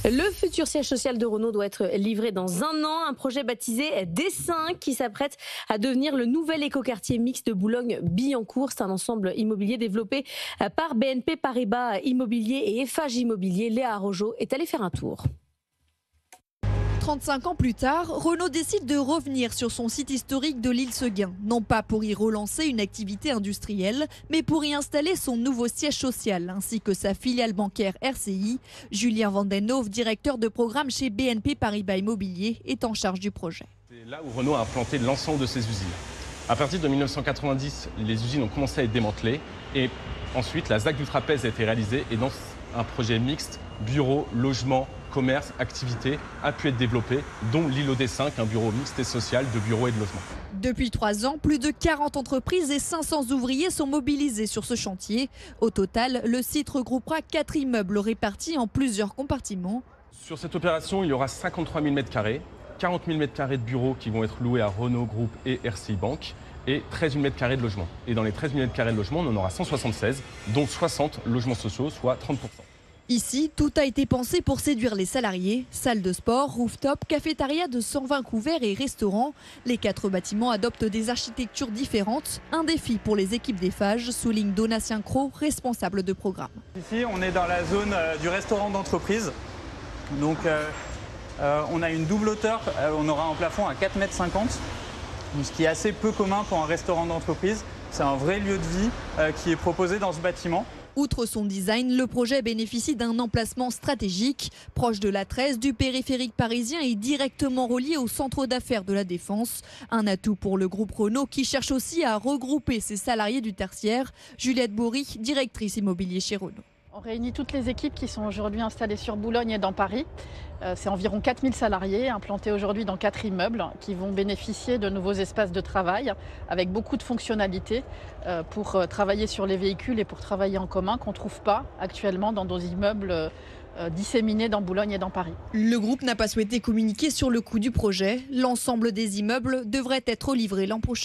Le futur siège social de Renault doit être livré dans un an. Un projet baptisé D5 qui s'apprête à devenir le nouvel écoquartier mixte de Boulogne-Billancourt. C'est un ensemble immobilier développé par BNP Paribas Immobilier et Eiffage Immobilier. Léa Arrojo est allée faire un tour. 35 ans plus tard, Renault décide de revenir sur son site historique de l'Île-Seguin. Non pas pour y relancer une activité industrielle, mais pour y installer son nouveau siège social, ainsi que sa filiale bancaire RCI. Julien Vandenhove, directeur de programme chez BNP Paribas Immobilier, est en charge du projet. C'est là où Renault a implanté l'ensemble de ses usines. À partir de 1990, les usines ont commencé à être démantelées et ensuite la ZAC du trapèze a été réalisée et dans un projet mixte, bureau, logement, commerce, activité a pu être développé, dont l'îlot D5, un bureau mixte et social de bureaux et de logements. Depuis 3 ans, plus de 40 entreprises et 500 ouvriers sont mobilisés sur ce chantier. Au total, le site regroupera 4 immeubles répartis en plusieurs compartiments. Sur cette opération, il y aura 53 000 m², 40 000 m² de bureaux qui vont être loués à Renault Group et RCI Bank et 13 000 m² de logements. Et dans les 13 000 m² de logements, on en aura 176, dont 60 logements sociaux, soit 30%. Ici, tout a été pensé pour séduire les salariés. Salle de sport, rooftop, cafétéria de 120 couverts et restaurants. Les 4 bâtiments adoptent des architectures différentes. Un défi pour les équipes d'Eiffage, souligne Donatien Cros, responsable de programme. Ici, on est dans la zone du restaurant d'entreprise. Donc, on a une double hauteur. On aura un plafond à 4,50 m, ce qui est assez peu commun pour un restaurant d'entreprise. C'est un vrai lieu de vie qui est proposé dans ce bâtiment. Outre son design, le projet bénéficie d'un emplacement stratégique, proche de la 13, du périphérique parisien et directement relié au centre d'affaires de la Défense. Un atout pour le groupe Renault qui cherche aussi à regrouper ses salariés du tertiaire. Juliette Bourri, directrice immobilier chez Renault. On réunit toutes les équipes qui sont aujourd'hui installées sur Boulogne et dans Paris. C'est environ 4000 salariés implantés aujourd'hui dans 4 immeubles qui vont bénéficier de nouveaux espaces de travail avec beaucoup de fonctionnalités pour travailler sur les véhicules et pour travailler en commun qu'on ne trouve pas actuellement dans nos immeubles disséminés dans Boulogne et dans Paris. Le groupe n'a pas souhaité communiquer sur le coût du projet. L'ensemble des immeubles devrait être livré l'an prochain.